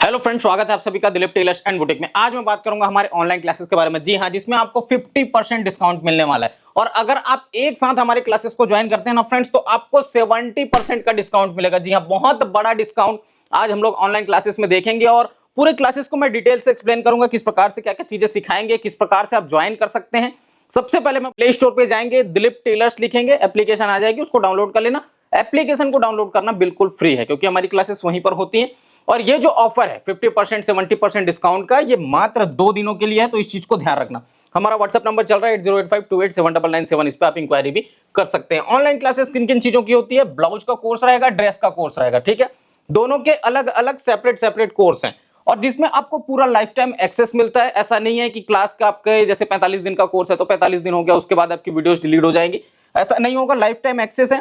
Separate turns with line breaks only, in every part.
Hello friends, स्वागत है आप सभी का दिलीप टेलर्स एंड बुटीक में। आज मैं बात करूंगा हमारे ऑनलाइन क्लासेस के बारे में। जी हां, जिसमें आपको 50% डिस्काउंट मिलने वाला है। और अगर आप एक साथ हमारे क्लासेस को ज्वाइन करते हैं ना फ्रेंड्स, तो आपको 70% का डिस्काउंट मिलेगा। जी हां, बहुत बड़ा डिस्काउंट आज हम लोग ऑनलाइन क्लासेस में देखेंगे और पूरे क्लासेस को मैं डिटेल से एक्सप्लेन करूंगा, किस प्रकार से क्या क्या चीजें सिखाएंगे, किस प्रकार से आप ज्वाइन कर सकते हैं। सबसे पहले मैं प्ले स्टोर पे जाएंगे, दिलीप टेलर्स लिखेंगे, एप्लीकेशन आ जाएगी, उसको डाउनलोड कर लेना। एप्लीकेशन को डाउनलोड करना बिल्कुल फ्री है क्योंकि हमारी क्लासेस वहीं पर होती हैं। और ये जो ऑफर है 50% 70% डिस्काउंट का, ये मात्र 2 दिनों के लिए है, तो इस चीज को ध्यान रखना। हमारा व्हाट्सएप नंबर चल रहा है 8085287997, इस पे आप इंक्वायरी भी कर सकते हैं। ऑनलाइन क्लासेस किन किन चीजों की होती है? ब्लाउज का कोर्स रहेगा, ड्रेस का कोर्स रहेगा, ठीक है। दोनों के अलग अलग सेपरेट कोर्स हैं और जिसमें आपको पूरा लाइफ टाइम एक्सेस मिलता है। ऐसा नहीं है कि क्लास का आपके जैसे 45 दिन का कोर्स है तो 45 दिन हो गया, उसके बाद आपकी वीडियोस डिलीट हो जाएंगी, ऐसा नहीं होगा। लाइफ टाइम एक्सेस है।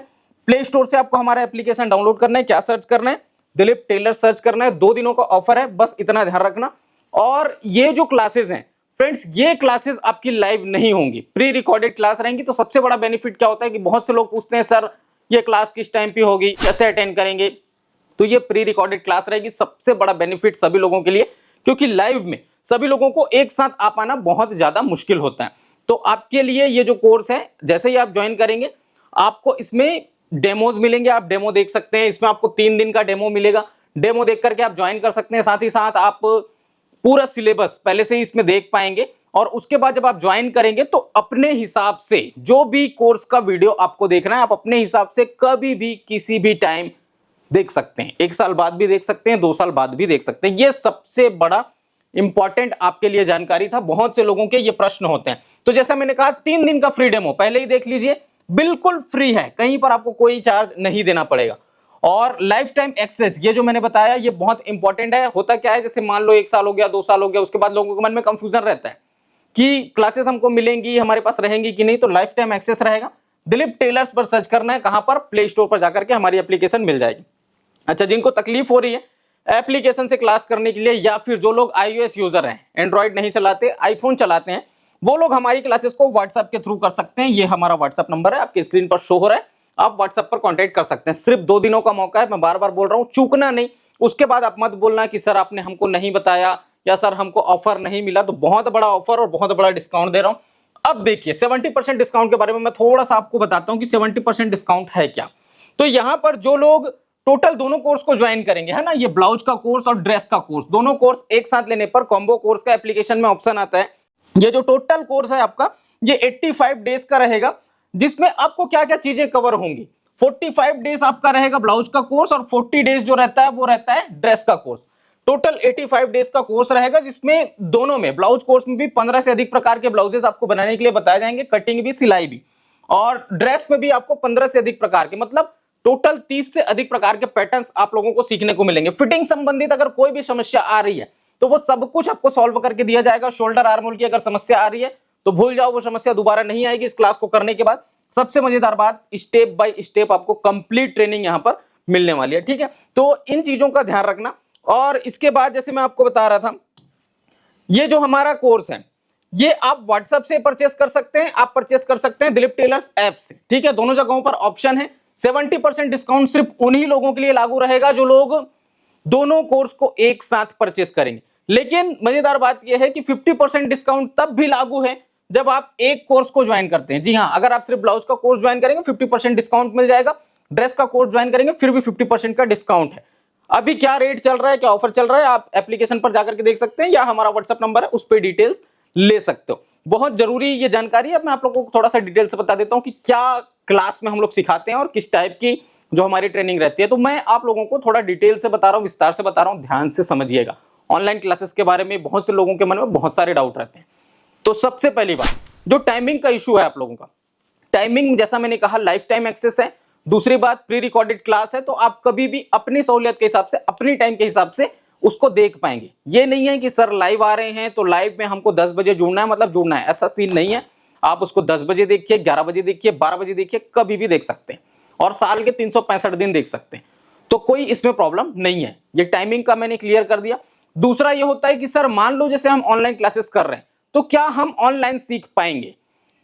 प्ले स्टोर से आपको हमारा एप्लीकेशन डाउनलोड करना है। क्या सर्च करना है? दिलीप टेलर सर्च करना है। 2 दिनों का ऑफर है, बस इतना ध्यान रखना। और ये जो क्लासेस हैं फ्रेंड्स, ये क्लासेस आपकी लाइव नहीं होंगी, प्री रिकॉर्डेड क्लास रहेंगी। तो सबसे बड़ा बेनिफिट क्या होता है कि बहुत से लोग पूछते हैं, सर ये क्लास किस टाइम पे होगी, कैसे अटेंड करेंगे? तो ये प्री रिकॉर्डेड क्लास रहेगी। सबसे बड़ा बेनिफिट सभी लोगों के लिए, क्योंकि लाइव में सभी लोगों को एक साथ आ पाना बहुत ज्यादा मुश्किल होता है। तो आपके लिए ये जो कोर्स है, जैसे ही आप ज्वाइन करेंगे आपको इसमें डेमोज मिलेंगे, आप डेमो देख सकते हैं। इसमें आपको 3 दिन का डेमो मिलेगा। डेमो देख करके आप ज्वाइन कर सकते हैं। साथ ही साथ आप पूरा सिलेबस पहले से ही इसमें देख पाएंगे और उसके बाद जब आप ज्वाइन करेंगे तो अपने हिसाब से जो भी कोर्स का वीडियो आपको देखना है, आप अपने हिसाब से कभी भी किसी भी टाइम देख सकते हैं। 1 साल बाद भी देख सकते हैं, 2 साल बाद भी देख सकते हैं। ये सबसे बड़ा इंपॉर्टेंट आपके लिए जानकारी था। बहुत से लोगों के ये प्रश्न होते हैं। तो जैसा मैंने कहा, 3 दिन का फ्री डेमो पहले ही देख लीजिए, बिल्कुल फ्री है, कहीं पर आपको कोई चार्ज नहीं देना पड़ेगा। और लाइफ टाइम एक्सेस, ये जो मैंने बताया, ये बहुत इंपॉर्टेंट है। होता क्या है, जैसे मान लो 1 साल हो गया, 2 साल हो गया, उसके बाद लोगों के मन में कंफ्यूजन रहता है कि क्लासेस हमको मिलेंगी, हमारे पास रहेंगी कि नहीं। तो लाइफ टाइम एक्सेस रहेगा। दिलीप टेलर्स पर सर्च करना है, कहां पर? प्ले स्टोर पर जाकर के हमारी एप्लीकेशन मिल जाएगी। अच्छा, जिनको तकलीफ हो रही है एप्लीकेशन से क्लास करने के लिए, या फिर जो लोग iOS यूजर हैं, एंड्रॉइड नहीं चलाते, आईफोन चलाते हैं, वो लोग हमारी क्लासेस को व्हाट्सएप के थ्रू कर सकते हैं। ये हमारा व्हाट्सएप नंबर है, आपकी स्क्रीन पर शो हो रहा है, आप व्हाट्सएप पर कांटेक्ट कर सकते हैं। सिर्फ 2 दिनों का मौका है, मैं बार बार बोल रहा हूं, चूकना नहीं। उसके बाद आप मत बोलना कि सर आपने हमको नहीं बताया या सर हमको ऑफर नहीं मिला। तो बहुत बड़ा ऑफर और बहुत बड़ा डिस्काउंट दे रहा हूं। अब देखिए, 70% डिस्काउंट के बारे में मैं थोड़ा सा आपको बताता हूं कि 70% डिस्काउंट है क्या। तो यहां पर जो लोग टोटल दोनों कोर्स को ज्वाइन करेंगे, है ना, ये ब्लाउज का कोर्स और ड्रेस का कोर्स, दोनों कोर्स एक साथ लेने पर कॉम्बो कोर्स का एप्लीकेशन में ऑप्शन आता है। ये जो टोटल कोर्स है आपका, ये 85 डेज का रहेगा, जिसमें आपको क्या क्या चीजें कवर होंगी। 45 डेज आपका रहेगा ब्लाउज का कोर्स और 40 डेज जो रहता है वो रहता है ड्रेस का कोर्स। टोटल 85 डेज का कोर्स रहेगा, जिसमें दोनों में, ब्लाउज कोर्स में भी 15 से अधिक प्रकार के ब्लाउजेस आपको बनाने के लिए बताए जाएंगे, कटिंग भी, सिलाई भी। और ड्रेस में भी आपको 15 से अधिक प्रकार के, मतलब टोटल 30 से अधिक प्रकार के पैटर्न्स आप लोगों को सीखने को मिलेंगे। फिटिंग संबंधित अगर कोई भी समस्या आ रही है तो वो सब कुछ आपको सॉल्व करके दिया जाएगा। शोल्डर आर्म होल की अगर समस्या आ रही है तो भूल जाओ, वो समस्या दोबारा नहीं आएगी इस क्लास को करने के बाद। सबसे मजेदार बात, स्टेप बाय स्टेप आपको कंप्लीट ट्रेनिंग यहां पर मिलने वाली है, ठीक है। तो इन चीजों का ध्यान रखना। और इसके बाद जैसे मैं आपको बता रहा था, ये जो हमारा कोर्स है ये आप व्हाट्सएप से परचेस कर सकते हैं, आप परचेस कर सकते हैं दिलीप टेलर्स ऐप से, ठीक है। दोनों जगहों पर ऑप्शन है। 70% डिस्काउंट सिर्फ उन्हीं लोगों के लिए लागू रहेगा जो लोग दोनों कोर्स को एक साथ परचेस करेंगे। लेकिन मजेदार बात यह है कि 50% डिस्काउंट तब भी लागू है जब आप एक कोर्स को ज्वाइन करते हैं। जी हां, अगर आप सिर्फ ब्लाउज का कोर्स ज्वाइन करेंगे 50% डिस्काउंट मिल जाएगा, ड्रेस का कोर्स ज्वाइन करेंगे फिर भी 50% का डिस्काउंट है। अभी क्या रेट चल रहा है, क्या ऑफर चल रहा है, आप एप्लीकेशन पर जाकर के देख सकते हैं, या हमारा व्हाट्सएप नंबर है, उस पर डिटेल्स ले सकते हो। बहुत जरूरी ये जानकारी है। मैं आप लोगों को थोड़ा सा डिटेल से बता देता हूं कि क्या क्लास में हम लोग सिखाते हैं और किस टाइप की जो हमारी ट्रेनिंग रहती है। तो मैं आप लोगों को थोड़ा डिटेल से बता रहा हूं, विस्तार से बता रहा हूं, ध्यान से समझिएगा। ऑनलाइन क्लासेस के बारे में बहुत से लोगों के मन में बहुत सारे डाउट रहते हैं। तो सबसे पहली बात, जो टाइमिंग का इशू है आप लोगों का, टाइमिंग जैसा मैंने कहा लाइफ टाइम एक्सेस है। दूसरी बात, प्री रिकॉर्डेड क्लास है, तो आप कभी भी अपनी सहूलियत के हिसाब से, अपनी टाइम के हिसाब से उसको देख पाएंगे। ये नहीं है कि सर लाइव आ रहे हैं तो लाइव में हमको 10 बजे जुड़ना है, मतलब जुड़ना है, ऐसा सीन नहीं है। आप उसको 10 बजे देखिए, 11 बजे देखिए, 12 बजे देखिए, कभी भी देख सकते हैं और साल के 365 दिन देख सकते हैं। तो कोई इसमें प्रॉब्लम नहीं है। ये टाइमिंग का मैंने क्लियर कर दिया। दूसरा ये होता है कि सर मान लो जैसे हम ऑनलाइन क्लासेस कर रहे हैं तो क्या हम ऑनलाइन सीख पाएंगे?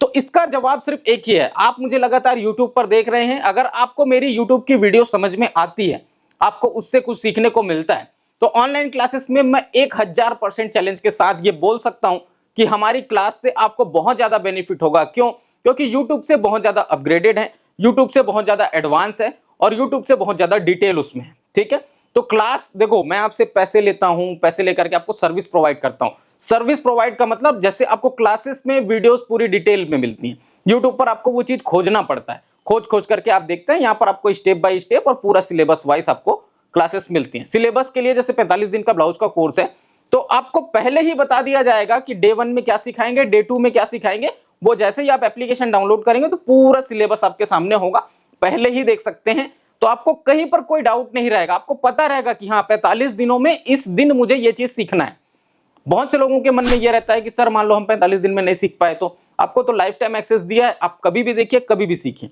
तो इसका जवाब सिर्फ एक ही है। आप मुझे लगातार यूट्यूब पर देख रहे हैं, अगर आपको मेरी यूट्यूब की वीडियो समझ में आती है, आपको उससे कुछ सीखने को मिलता है, तो ऑनलाइन क्लासेस में मैं 1000% चैलेंज के साथ ये बोल सकता हूं कि हमारी क्लास से आपको बहुत ज्यादा बेनिफिट होगा। क्यों? क्योंकि यूट्यूब से बहुत ज्यादा अपग्रेडेड है, यूट्यूब से बहुत ज्यादा एडवांस है और यूट्यूब से बहुत ज्यादा डिटेल उसमें है। ठीक है, तो क्लास देखो, मैं आपसे पैसे लेता हूं, पैसे लेकर के आपको सर्विस प्रोवाइड करता हूं। सर्विस प्रोवाइड का मतलब जैसे आपको क्लासेस में वीडियोस पूरी डिटेल में मिलती हैं, यूट्यूब पर आपको वो चीज खोजना पड़ता है, खोज खोज करके आप देखते हैं, यहाँ पर आपको स्टेप बाय स्टेप और पूरा सिलेबस वाइज आपको क्लासेस मिलती हैं। सिलेबस के लिए जैसे 45 दिन का ब्लाउज का कोर्स है, तो आपको पहले ही बता दिया जाएगा कि डे 1 में क्या सिखाएंगे, डे 2 में क्या सिखाएंगे। वो जैसे ही आप एप्लीकेशन डाउनलोड करेंगे तो पूरा सिलेबस आपके सामने होगा, पहले ही देख सकते हैं। तो आपको कहीं पर कोई डाउट नहीं रहेगा, आपको पता रहेगा कि हाँ 45 दिनों में इस दिन मुझे ये चीज सीखना है। बहुत से लोगों के मन में यह रहता है कि सर मान लो हम 45 दिन में नहीं सीख पाए, तो आपको तो लाइफ टाइम एक्सेस दिया है, आप कभी भी देखिए कभी भी सीखिए।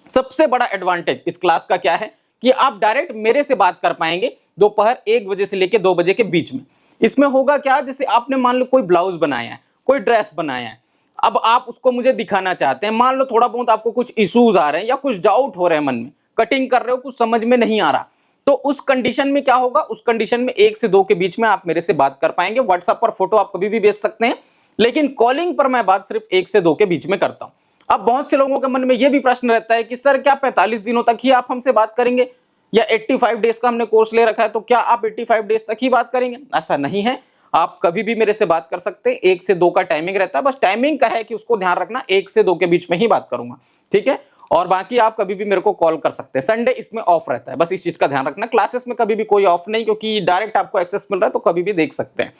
सबसे बड़ा एडवांटेज इस क्लास का क्या है कि आप डायरेक्ट मेरे से बात कर पाएंगे दोपहर 1 बजे से लेकर 2 बजे के बीच में। इसमें होगा क्या, जैसे आपने मान लो कोई ब्लाउज बनाया है, कोई ड्रेस बनाया है, अब आप उसको मुझे दिखाना चाहते हैं, मान लो थोड़ा बहुत आपको कुछ इश्यूज आ रहे हैं या कुछ डाउट हो रहे हैं मन में, कटिंग कर रहे हो कुछ समझ में नहीं आ रहा, तो उस कंडीशन में क्या होगा, उस कंडीशन में 1 से 2 के बीच में आप मेरे से बात कर पाएंगे। व्हाट्सएप पर फोटो आप कभी भी भेज सकते हैं, लेकिन कॉलिंग पर मैं बात सिर्फ 1 से 2 के बीच में करता हूं। अब बहुत से लोगों के मन में यह भी प्रश्न रहता है कि सर क्या 45 दिनों तक ही आप हमसे बात करेंगे, या 85 डेज का हमने कोर्स ले रखा है तो क्या आप 85 डेज तक ही बात करेंगे? ऐसा नहीं है, आप कभी भी मेरे से बात कर सकते हैं। 1 से 2 का टाइमिंग रहता है, बस टाइमिंग का है कि उसको ध्यान रखना, 1 से 2 के बीच में ही बात करूंगा। ठीक है, और बाकी आप कभी भी मेरे को कॉल कर सकते हैं। संडे इसमें ऑफ रहता है, बस इस चीज का ध्यान रखना। क्लासेस में कभी भी कोई ऑफ नहीं, क्योंकि डायरेक्ट आपको एक्सेस मिल रहा है तो कभी भी देख सकते हैं।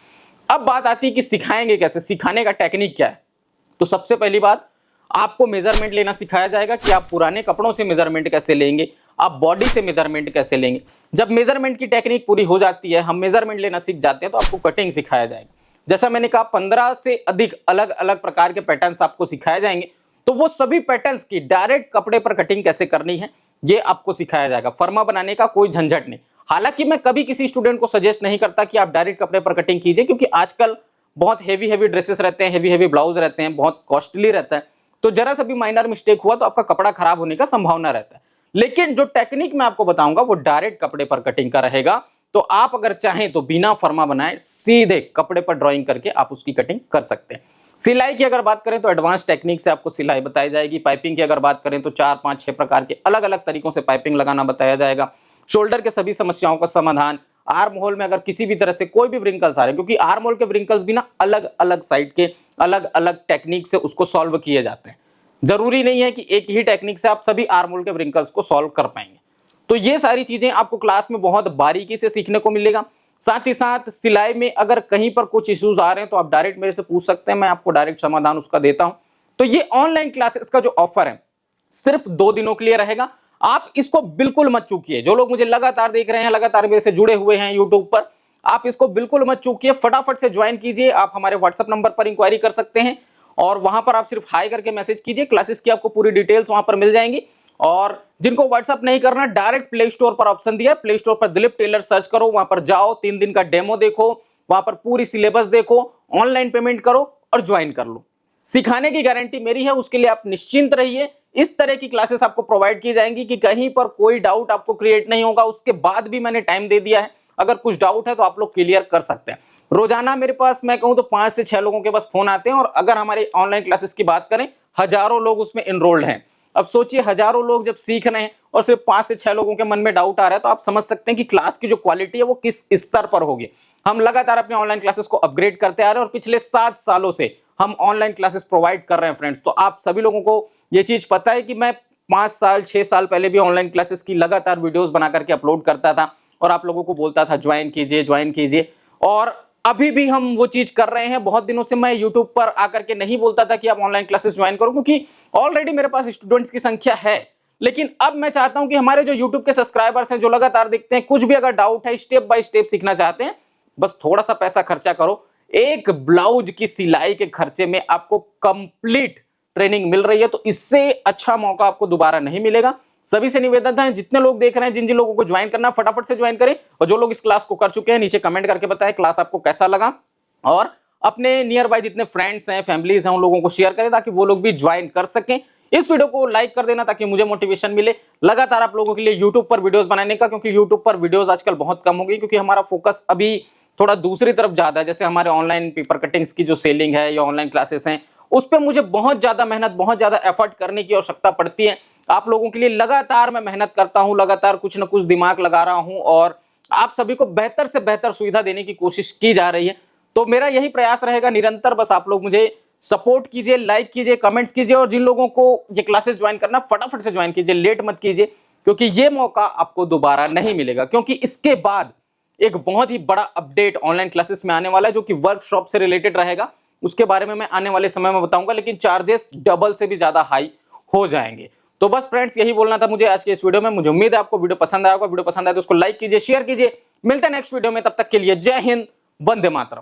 अब बात आती है कि सिखाएंगे कैसे, सिखाने का टेक्निक क्या है। तो सबसे पहली बात, आपको मेजरमेंट लेना सिखाया जाएगा कि आप पुराने कपड़ों से मेजरमेंट कैसे लेंगे, आप बॉडी से मेजरमेंट कैसे लेंगे। जब मेजरमेंट की टेक्निक पूरी हो जाती है, हम मेजरमेंट लेना सीख जाते हैं, तो आपको कटिंग सिखाया जाएगा। जैसा मैंने कहा 15 से अधिक अलग अलग प्रकार के पैटर्न्स आपको सिखाए जाएंगे, तो वो सभी पैटर्न्स की डायरेक्ट कपड़े पर कटिंग कैसे करनी है ये आपको सिखाया जाएगा। फर्मा बनाने का कोई झंझट नहीं। हालांकि मैं कभी किसी स्टूडेंट को सजेस्ट नहीं करता कि आप डायरेक्ट कपड़े पर कटिंग कीजिए, क्योंकि आजकल बहुत हेवी ड्रेसेस रहते हैं, हेवी ब्लाउज रहते हैं, बहुत कॉस्टली रहता है, तो जरा सा भी माइनर मिस्टेक हुआ तो आपका कपड़ा खराब होने का संभावना रहता है। लेकिन जो टेक्निक मैं आपको बताऊंगा वो डायरेक्ट कपड़े पर कटिंग का रहेगा। तो आप अगर चाहें तो बिना फर्मा बनाए सीधे कपड़े पर ड्राइंग करके आप उसकी कटिंग कर सकते हैं। सिलाई की अगर बात करें तो एडवांस टेक्निक से आपको सिलाई बताई जाएगी। पाइपिंग की अगर बात करें तो 4, 5, 6 प्रकार के अलग अलग तरीकों से पाइपिंग लगाना बताया जाएगा। शोल्डर के सभी समस्याओं का समाधान, आर्म होल में अगर किसी भी तरह से कोई भी व्रिंकल्स आ रहे हैं, क्योंकि आर्म होल के व्रिंकल्स भी ना अलग अलग साइड के अलग अलग टेक्निक से उसको सॉल्व किए जाते हैं। जरूरी नहीं है कि एक ही टेक्निक से आप सभी आर्म होल के व्रिंकल्स को सॉल्व कर पाएंगे। तो ये सारी चीजें आपको क्लास में बहुत बारीकी से सीखने को मिलेगा। साथ ही साथ सिलाई में अगर कहीं पर कुछ इश्यूज आ रहे हैं तो आप डायरेक्ट मेरे से पूछ सकते हैं, मैं आपको डायरेक्ट समाधान उसका देता हूं। तो ये ऑनलाइन क्लासेस का जो ऑफर है सिर्फ 2 दिनों के लिए रहेगा, आप इसको बिल्कुल मत चूकिए। जो लोग मुझे लगातार देख रहे हैं, लगातार मेरे से जुड़े हुए हैं यूट्यूब पर, आप इसको बिल्कुल मत चूकिए, फटाफट से ज्वाइन कीजिए। आप हमारे व्हाट्सएप नंबर पर इंक्वायरी कर सकते हैं और वहां पर आप सिर्फ हाई करके मैसेज कीजिए, क्लासेस की आपको पूरी डिटेल्स वहां पर मिल जाएंगी। और जिनको व्हाट्सएप नहीं करना, डायरेक्ट प्ले स्टोर पर ऑप्शन दिया, प्ले स्टोर पर दिलीप टेलर सर्च करो, वहां पर जाओ, 3 दिन का डेमो देखो, वहां पर पूरी सिलेबस देखो, ऑनलाइन पेमेंट करो और ज्वाइन कर लो। सिखाने की गारंटी मेरी है, उसके लिए आप निश्चिंत रहिए। इस तरह की क्लासेस आपको प्रोवाइड की जाएंगी कि कहीं पर कोई डाउट आपको क्रिएट नहीं होगा। उसके बाद भी मैंने टाइम दे दिया है, अगर कुछ डाउट है तो आप लोग क्लियर कर सकते हैं। रोजाना मेरे पास मैं कहूं तो 5 से 6 लोगों के पास फोन आते हैं, और अगर हमारे ऑनलाइन क्लासेस की बात करें, हजारों लोग उसमें इनरोल्ड हैं। अब सोचिए, हजारों लोग जब सीख रहे हैं और सिर्फ 5 से 6 लोगों के मन में डाउट आ रहा है, तो आप समझ सकते हैं कि क्लास की जो क्वालिटी है वो किस स्तर पर होगी। हम लगातार अपने ऑनलाइन क्लासेस को अपग्रेड करते आ रहे हैं और पिछले 7 सालों से हम ऑनलाइन क्लासेस प्रोवाइड कर रहे हैं फ्रेंड्स। तो आप सभी लोगों को ये चीज पता है कि मैं 5 साल 6 साल पहले भी ऑनलाइन क्लासेस की लगातार वीडियोस बना करके अपलोड करता था और आप लोगों को बोलता था ज्वाइन कीजिए, और अभी भी हम वो चीज कर रहे हैं। बहुत दिनों से मैं YouTube पर आकर के नहीं बोलता था कि आप ऑनलाइन क्लासेस ज्वाइन करो, क्योंकि ऑलरेडी मेरे पास स्टूडेंट्स की संख्या है। लेकिन अब मैं चाहता हूं कि हमारे जो YouTube के सब्सक्राइबर्स हैं, जो लगातार देखते हैं, कुछ भी अगर डाउट है, स्टेप बाय स्टेप सीखना चाहते हैं, बस थोड़ा सा पैसा खर्चा करो। एक ब्लाउज की सिलाई के खर्चे में आपको कंप्लीट ट्रेनिंग मिल रही है, तो इससे अच्छा मौका आपको दोबारा नहीं मिलेगा। सभी से निवेदन है, जितने लोग देख रहे हैं, जिन जिन लोगों को ज्वाइन करना, फटाफट से ज्वाइन करें। और जो लोग इस क्लास को कर चुके हैं, नीचे कमेंट करके बताएं क्लास आपको कैसा लगा, और अपने नियर बाय जितने फ्रेंड्स हैं, फैमिलीज हैं, उन लोगों को शेयर करें ताकि वो लोग भी ज्वाइन कर सकें। इस वीडियो को लाइक कर देना ताकि मुझे मोटिवेशन मिले लगातार आप लोगों के लिए यूट्यूब पर वीडियोस बनाने का, क्योंकि यूट्यूब पर वीडियोस आजकल बहुत कम हो गई, क्योंकि हमारा फोकस अभी थोड़ा दूसरी तरफ ज्यादा है। जैसे हमारे ऑनलाइन पेपर कटिंग्स की जो सेलिंग है या ऑनलाइन क्लासेस हैं, उस पर मुझे बहुत ज्यादा मेहनत, बहुत ज्यादा एफर्ट करने की आवश्यकता पड़ती है। आप लोगों के लिए लगातार मैं मेहनत करता हूं, लगातार कुछ ना कुछ दिमाग लगा रहा हूं और आप सभी को बेहतर से बेहतर सुविधा देने की कोशिश की जा रही है। तो मेरा यही प्रयास रहेगा निरंतर, बस आप लोग मुझे सपोर्ट कीजिए, लाइक कीजिए, कमेंट्स कीजिए, और जिन लोगों को ये क्लासेस ज्वाइन करना फटाफट से ज्वाइन कीजिए, लेट मत कीजिए, क्योंकि ये मौका आपको दोबारा नहीं मिलेगा। क्योंकि इसके बाद एक बहुत ही बड़ा अपडेट ऑनलाइन क्लासेस में आने वाला है, जो कि वर्कशॉप से रिलेटेड रहेगा। उसके बारे में मैं आने वाले समय में बताऊंगा, लेकिन चार्जेस डबल से भी ज्यादा हाई हो जाएंगे। तो बस फ्रेंड्स, यही बोलना था मुझे आज के इस वीडियो में। मुझे उम्मीद है आपको वीडियो पसंद आया होगा। वीडियो पसंद आए तो उसको लाइक कीजिए, शेयर कीजिए। मिलते हैं नेक्स्ट वीडियो में, तब तक के लिए जय हिंद, वंदे मातरम।